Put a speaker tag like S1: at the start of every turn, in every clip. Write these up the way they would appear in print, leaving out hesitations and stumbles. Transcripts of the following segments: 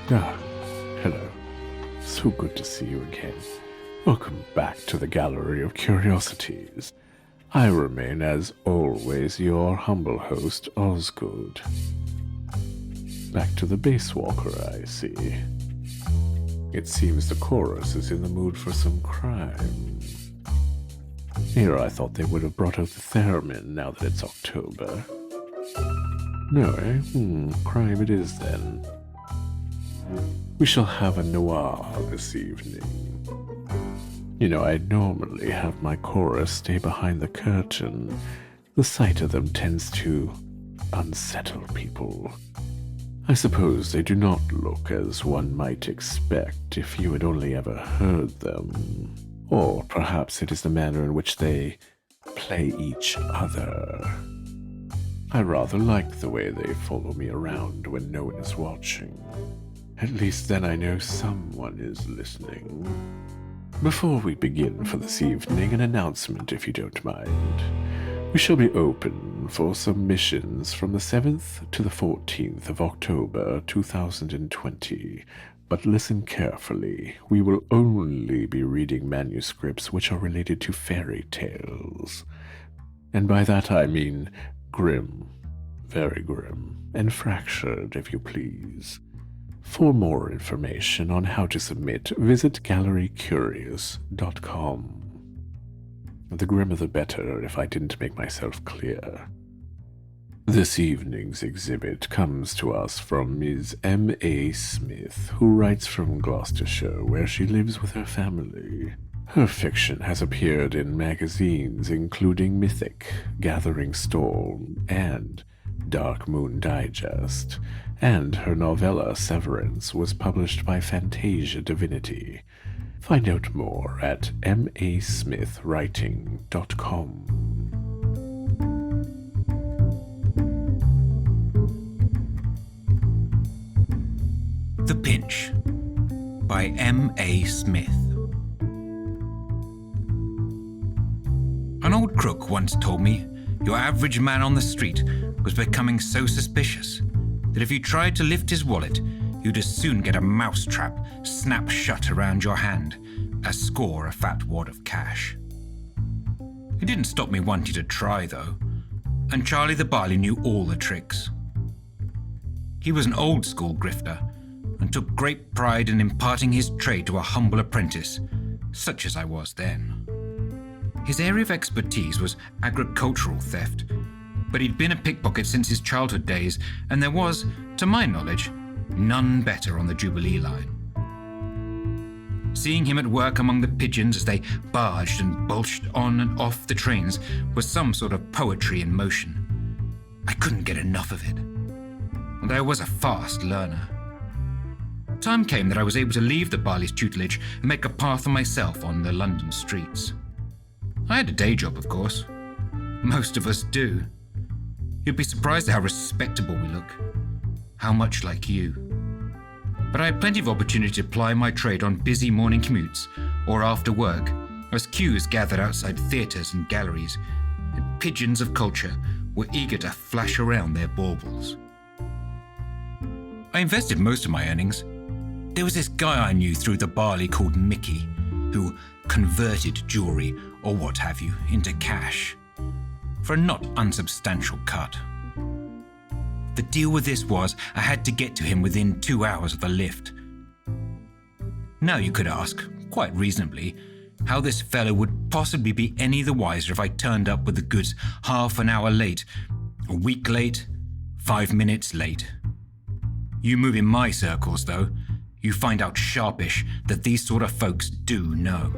S1: Ah, hello. So good to see you again. Welcome back to the Gallery of Curiosities. I remain, as always, your humble host, Osgood. Back to the base walker, I see. It seems the chorus is in the mood for some crime. Here I thought they would have brought out the theremin now that it's October. No, eh? Crime it is then. We shall have a noir this evening. You know, I normally have my chorus stay behind the curtain. The sight of them tends to unsettle people. I suppose they do not look as one might expect if you had only ever heard them. Or perhaps it is the manner in which they play each other. I rather like the way they follow me around when no one is watching. At least then I know someone is listening. Before we begin for this evening, an announcement if you don't mind. We shall be open for submissions from the 7th to the 14th of October 2020. But listen carefully. We will only be reading manuscripts which are related to fairy tales. And by that I mean grim, very grim, and fractured, if you please. For more information on how to submit, visit gallerycurious.com. The grimmer the better, if I didn't make myself clear. This evening's exhibit comes to us from Ms. M.A. Smith, who writes from Gloucestershire, where she lives with her family. Her fiction has appeared in magazines including Mythic, Gathering Storm, and Dark Moon Digest, and her novella Severance was published by Fantasia Divinity. Find out more at masmithwriting.com.
S2: The Pinch by M.A. Smith. An old crook once told me your average man on the street was becoming so suspicious that if you tried to lift his wallet, you'd as soon get a mousetrap snap shut around your hand as score a fat wad of cash. It didn't stop me wanting to try, though, and Charlie the Barley knew all the tricks. He was an old-school grifter and took great pride in imparting his trade to a humble apprentice, such as I was then. His area of expertise was agricultural theft, but he'd been a pickpocket since his childhood days, and there was, to my knowledge, none better on the Jubilee line. Seeing him at work among the pigeons as they barged and bulged on and off the trains was some sort of poetry in motion. I couldn't get enough of it, and I was a fast learner. Time came that I was able to leave the Barley's tutelage and make a path for myself on the London streets. I had a day job, of course. Most of us do. You'd be surprised at how respectable we look. How much like you. But I had plenty of opportunity to ply my trade on busy morning commutes or after work, as queues gathered outside theatres and galleries, and pigeons of culture were eager to flash around their baubles. I invested most of my earnings. There was this guy I knew through the Barley called Mickey, who converted jewellery, or what have you, into cash, for a not unsubstantial cut. The deal with this was I had to get to him within 2 hours of the lift. Now you could ask, quite reasonably, how this fellow would possibly be any the wiser if I turned up with the goods half an hour late, a week late, 5 minutes late. You move in my circles, though, you find out sharpish that these sort of folks do know.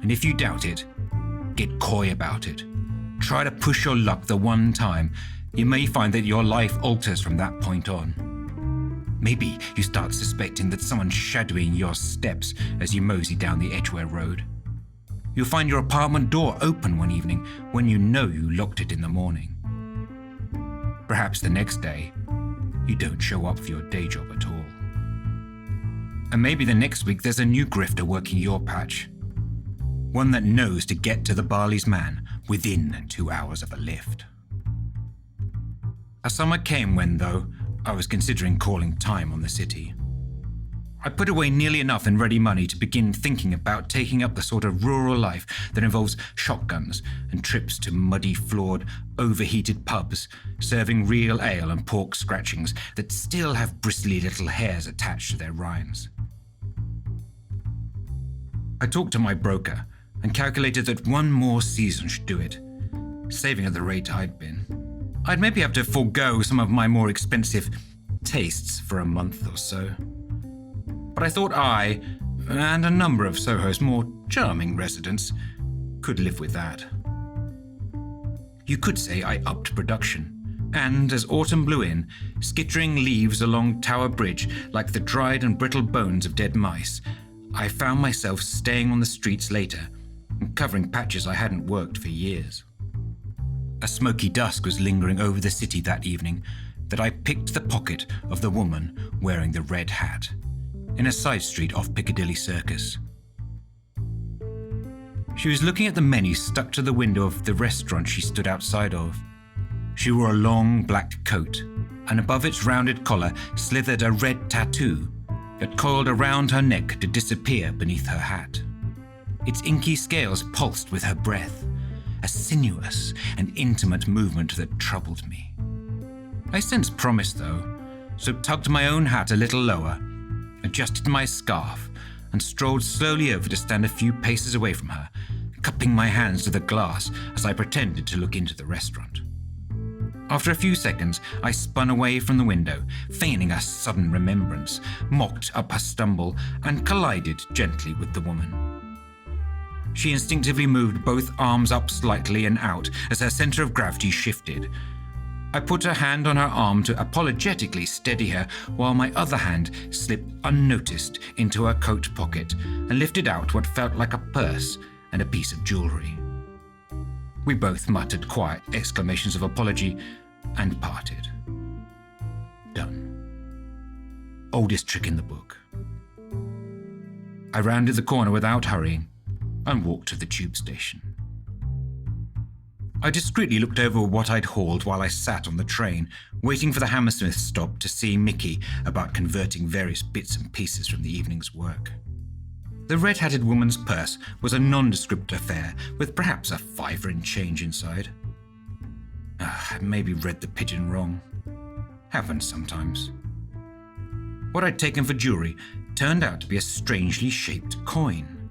S2: And if you doubt it, get coy about it. Try to push your luck the one time. You may find that your life alters from that point on. Maybe you start suspecting that someone's shadowing your steps as you mosey down the Edgware Road. You'll find your apartment door open one evening when you know you locked it in the morning. Perhaps the next day, you don't show up for your day job at all. And maybe the next week there's a new grifter working your patch. One that knows to get to the Barley's man within 2 hours of a lift. A summer came when, though, I was considering calling time on the city. I put away nearly enough in ready money to begin thinking about taking up the sort of rural life that involves shotguns and trips to muddy-floored, overheated pubs, serving real ale and pork scratchings that still have bristly little hairs attached to their rinds. I talked to my broker and calculated that one more season should do it, saving at the rate I'd been. I'd maybe have to forego some of my more expensive tastes for a month or so. But I thought I, and a number of Soho's more charming residents, could live with that. You could say I upped production, and as autumn blew in, skittering leaves along Tower Bridge like the dried and brittle bones of dead mice, I found myself staying on the streets later and covering patches I hadn't worked for years. A smoky dusk was lingering over the city that evening that I picked the pocket of the woman wearing the red hat in a side street off Piccadilly Circus. She was looking at the menu stuck to the window of the restaurant she stood outside of. She wore a long black coat, and above its rounded collar slithered a red tattoo that coiled around her neck to disappear beneath her hat. Its inky scales pulsed with her breath, a sinuous and intimate movement that troubled me. I sensed promise, though, so tugged my own hat a little lower, adjusted my scarf, and strolled slowly over to stand a few paces away from her, cupping my hands to the glass as I pretended to look into the restaurant. After a few seconds, I spun away from the window, feigning a sudden remembrance, mocked up a stumble, and collided gently with the woman. She instinctively moved both arms up slightly and out as her center of gravity shifted. I put a hand on her arm to apologetically steady her, while my other hand slipped unnoticed into her coat pocket and lifted out what felt like a purse and a piece of jewelry. We both muttered quiet exclamations of apology and parted. Done. Oldest trick in the book. I rounded the corner without hurrying and walked to the tube station. I discreetly looked over what I'd hauled while I sat on the train, waiting for the Hammersmith stop to see Mickey about converting various bits and pieces from the evening's work. The red-hatted woman's purse was a nondescript affair, with perhaps a $5 and change inside. I maybe read the pigeon wrong. Happens sometimes. What I'd taken for jewelry turned out to be a strangely shaped coin.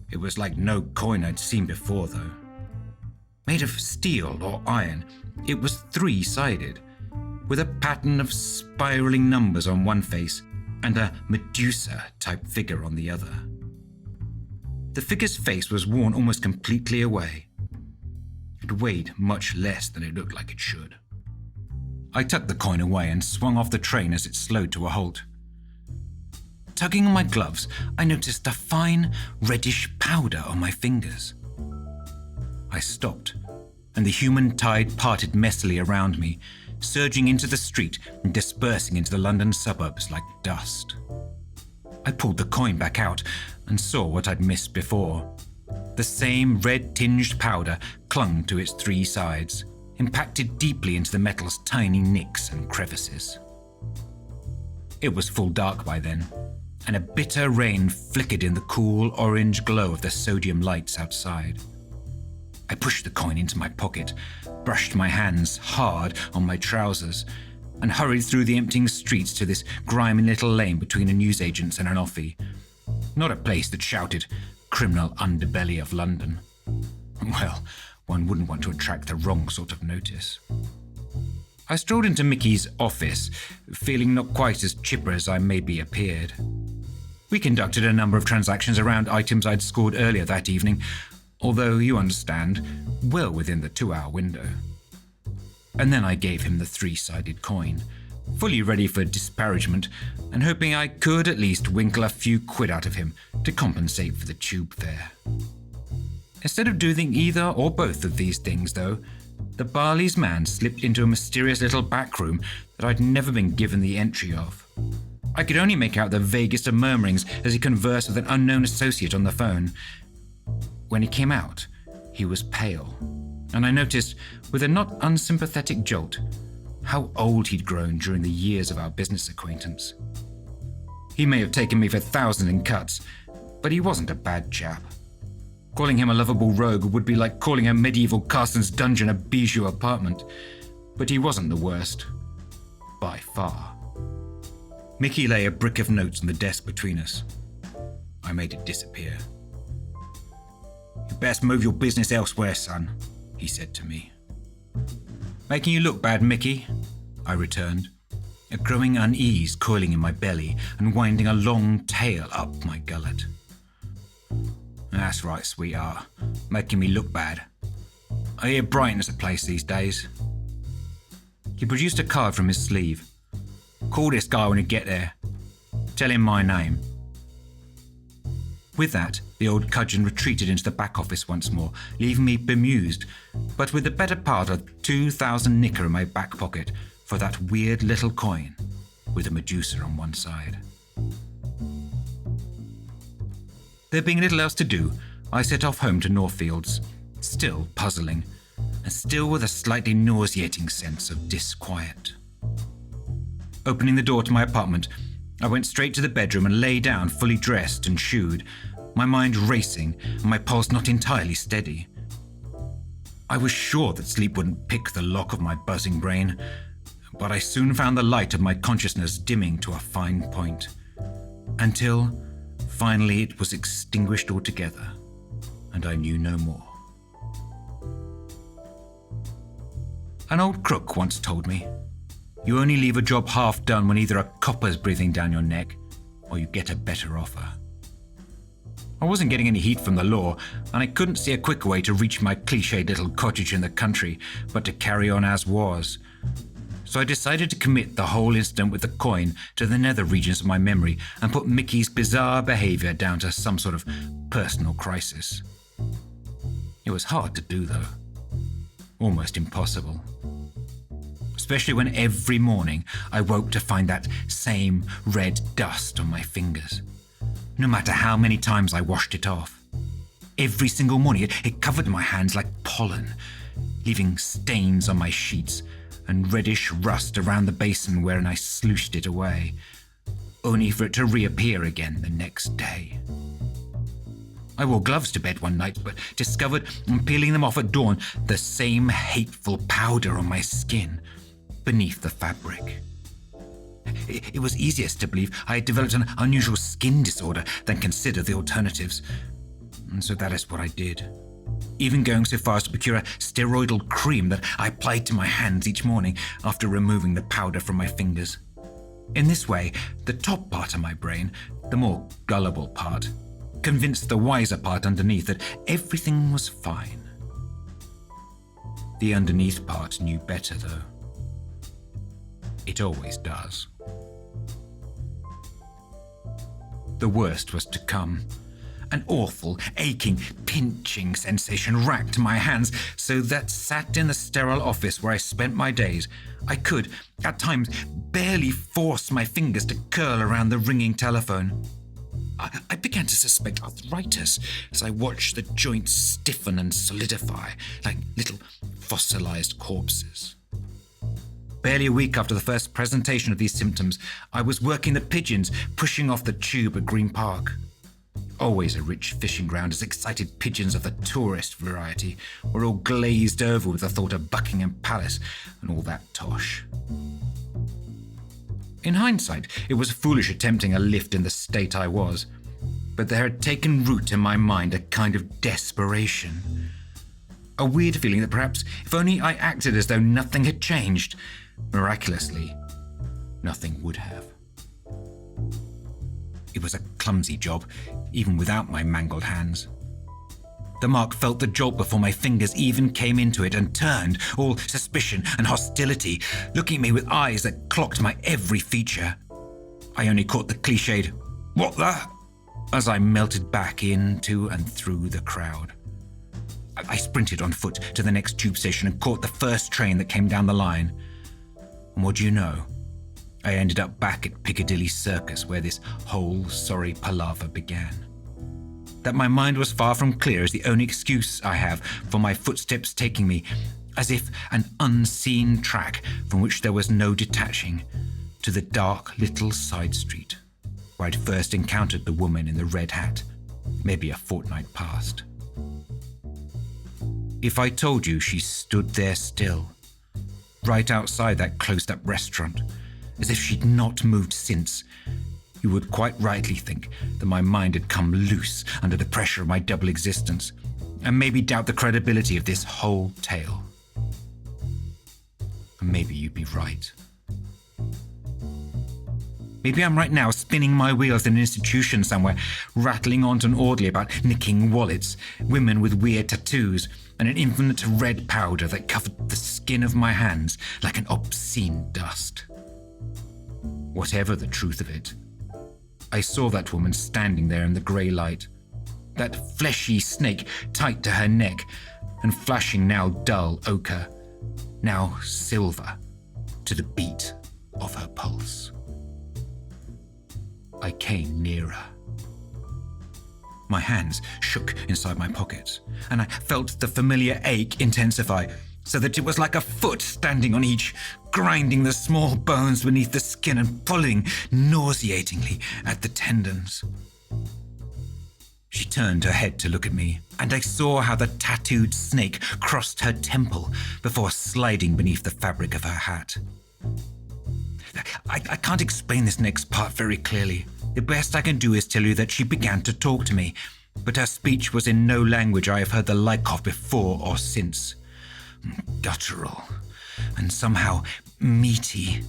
S2: It was like no coin I'd seen before, though. Made of steel or iron, it was three-sided, with a pattern of spiraling numbers on one face and a Medusa-type figure on the other. The figure's face was worn almost completely away. It weighed much less than it looked like it should. I tucked the coin away and swung off the train as it slowed to a halt. Tugging on my gloves, I noticed a fine, reddish powder on my fingers. I stopped, and the human tide parted messily around me, surging into the street and dispersing into the London suburbs like dust. I pulled the coin back out and saw what I'd missed before. The same red-tinged powder clung to its three sides, impacted deeply into the metal's tiny nicks and crevices. It was full dark by then, and a bitter rain flickered in the cool orange glow of the sodium lights outside. I pushed the coin into my pocket, brushed my hands hard on my trousers, and hurried through the emptying streets to this grimy little lane between a newsagent's and an offie. Not a place that shouted, "Criminal underbelly of London." Well, one wouldn't want to attract the wrong sort of notice. I strolled into Mickey's office, feeling not quite as chipper as I maybe appeared. We conducted a number of transactions around items I'd scored earlier that evening, although, you understand, well within the 2-hour window. And then I gave him the three-sided coin, fully ready for disparagement, and hoping I could at least winkle a few quid out of him to compensate for the tube fare. Instead of doing either or both of these things, though, The Barley's man slipped into a mysterious little back room that I'd never been given the entry of. I could only make out the vaguest of murmurings as he conversed with an unknown associate on the phone. When he came out, he was pale, and I noticed, with a not unsympathetic jolt, how old he'd grown during the years of our business acquaintance. He may have taken me for thousands in cuts, but he wasn't a bad chap. Calling him a lovable rogue would be like calling a medieval Carson's dungeon a bijou apartment, but he wasn't the worst. By far. Mickey lay a brick of notes on the desk between us. I made it disappear. "You best move your business elsewhere, son," he said to me. "Making you look bad, Mickey," I returned, a growing unease coiling in my belly and winding a long tail up my gullet. "That's right, sweetheart, making me look bad. I hear Brighton is a place these days." He produced a card from his sleeve. "Call this guy when you get there. Tell him my name." With that, the old cudgeon retreated into the back office once more, leaving me bemused, but with the better part of 2,000 nicker in my back pocket for that weird little coin with a Medusa on one side. There being little else to do, I set off home to Northfields, still puzzling, and still with a slightly nauseating sense of disquiet. Opening the door to my apartment, I went straight to the bedroom and lay down fully dressed and shoed, my mind racing and my pulse not entirely steady. I was sure that sleep wouldn't pick the lock of my buzzing brain, but I soon found the light of my consciousness dimming to a fine point, until finally it was extinguished altogether, and I knew no more. An old crook once told me, "You only leave a job half done when either a copper's breathing down your neck or you get a better offer." I wasn't getting any heat from the law, and I couldn't see a quicker way to reach my cliched little cottage in the country but to carry on as was. So I decided to commit the whole incident with the coin to the nether regions of my memory and put Mickey's bizarre behaviour down to some sort of personal crisis. It was hard to do, though. Almost impossible. Especially when every morning I woke to find that same red dust on my fingers, no matter how many times I washed it off. Every single morning it covered my hands like pollen, leaving stains on my sheets and reddish rust around the basin wherein I slooshed it away, only for it to reappear again the next day. I wore gloves to bed one night, but discovered, on peeling them off at dawn, the same hateful powder on my skin, beneath the fabric. It was easiest to believe I had developed an unusual skin disorder than consider the alternatives, and so that is what I did, even going so far as to procure a steroidal cream that I applied to my hands each morning after removing the powder from my fingers. In this way, the top part of my brain, the more gullible part, convinced the wiser part underneath that everything was fine. The underneath part knew better, though. It always does. The worst was to come. An awful, aching, pinching sensation racked my hands, so that sat in the sterile office where I spent my days, I could, at times, barely force my fingers to curl around the ringing telephone. I began to suspect arthritis as I watched the joints stiffen and solidify like little fossilized corpses. Barely a week after the first presentation of these symptoms, I was working the pigeons, pushing off the tube at Green Park. Always a rich fishing ground, as excited pigeons of the tourist variety were all glazed over with the thought of Buckingham Palace and all that tosh. In hindsight, it was foolish attempting a lift in the state I was, but there had taken root in my mind a kind of desperation. A weird feeling that perhaps if only I acted as though nothing had changed, miraculously, nothing would have. It was a clumsy job, even without my mangled hands. The mark felt the jolt before my fingers even came into it and turned, all suspicion and hostility, looking at me with eyes that clocked my every feature. I only caught the cliched, "What the?" as I melted back into and through the crowd. I sprinted on foot to the next tube station and caught the first train that came down the line. And what do you know? I ended up back at Piccadilly Circus, where this whole sorry palaver began. That my mind was far from clear is the only excuse I have for my footsteps taking me, as if an unseen track from which there was no detaching, to the dark little side street where I'd first encountered the woman in the red hat, maybe a fortnight past. If I told you she stood there still, right outside that closed-up restaurant, as if she'd not moved since, you would quite rightly think that my mind had come loose under the pressure of my double existence, and maybe doubt the credibility of this whole tale. And maybe you'd be right. Maybe I'm right now spinning my wheels in an institution somewhere, rattling on to an orderly about nicking wallets, women with weird tattoos, and an infinite red powder that covered the skin of my hands like an obscene dust. Whatever the truth of it, I saw that woman standing there in the grey light, that fleshy snake tight to her neck and flashing now dull ochre, now silver, to the beat of her pulse. I came nearer. My hands shook inside my pockets, and I felt the familiar ache intensify, so that it was like a foot standing on each, grinding the small bones beneath the skin and pulling nauseatingly at the tendons. She turned her head to look at me, and I saw how the tattooed snake crossed her temple before sliding beneath the fabric of her hat. I can't explain this next part very clearly. The best I can do is tell you that she began to talk to me, but her speech was in no language I have heard the like of before or since. Guttural, and somehow meaty,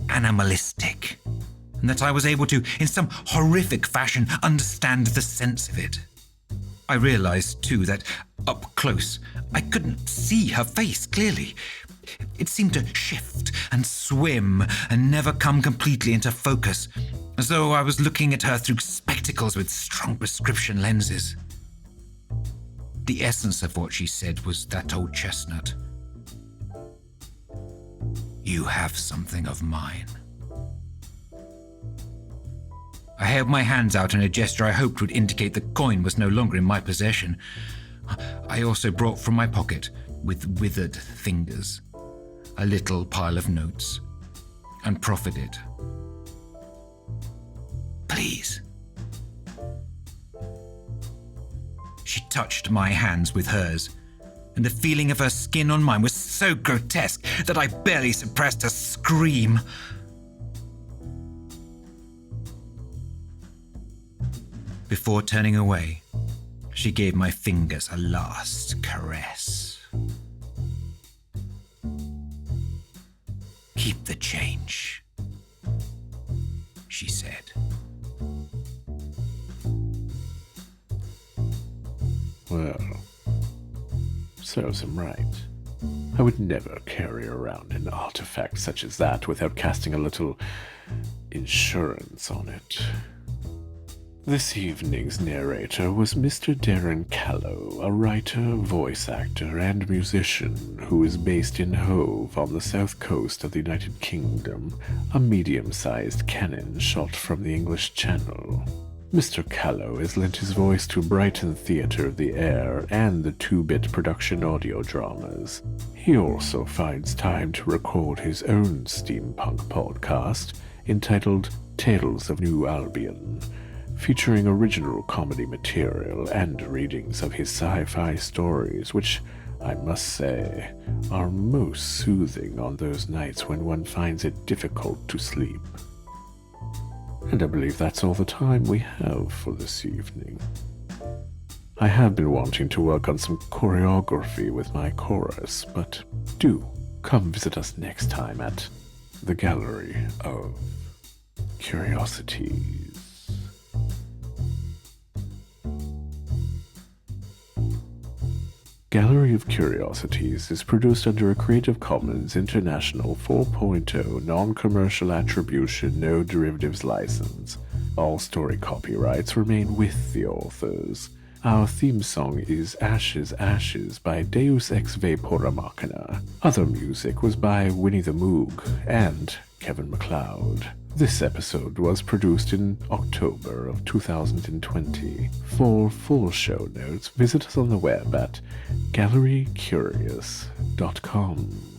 S2: animalistic, and that I was able to, in some horrific fashion, understand the sense of it. I realized, too, that up close, I couldn't see her face clearly. It seemed to shift and swim and never come completely into focus, as though I was looking at her through spectacles with strong prescription lenses. The essence of what she said was that old chestnut. You have something of mine. I held my hands out in a gesture I hoped would indicate the coin was no longer in my possession. I also brought from my pocket, with withered fingers, a little pile of notes, and proffered it. Please. She touched my hands with hers, and the feeling of her skin on mine was so grotesque that I barely suppressed a scream. Before turning away, she gave my fingers a last caress. Keep the change, she said.
S1: Well, serves him right. I would never carry around an artifact such as that without casting a little insurance on it. This evening's narrator was Mr. Daren Callow, a writer, voice actor, and musician who is based in Hove on the south coast of the United Kingdom, a medium-sized cannon shot from the English Channel. Mr. Callow has lent his voice to Brighton Theatre of the Air and the 2-bit production audio dramas. He also finds time to record his own steampunk podcast entitled Tales of New Albion, featuring original comedy material and readings of his sci-fi stories, which, I must say, are most soothing on those nights when one finds it difficult to sleep. And I believe that's all the time we have for this evening. I have been wanting to work on some choreography with my chorus, but do come visit us next time at the Gallery of Curiosities. Gallery of Curiosities is produced under a Creative Commons International 4.0 non-commercial attribution, no derivatives license. All story copyrights remain with the authors. Our theme song is Ashes, Ashes by Deus Ex Vapora Machina. Other music was by Winnie the Moog and Kevin MacLeod. This episode was produced in October of 2020. For full show notes, visit us on the web at gallerycurious.com.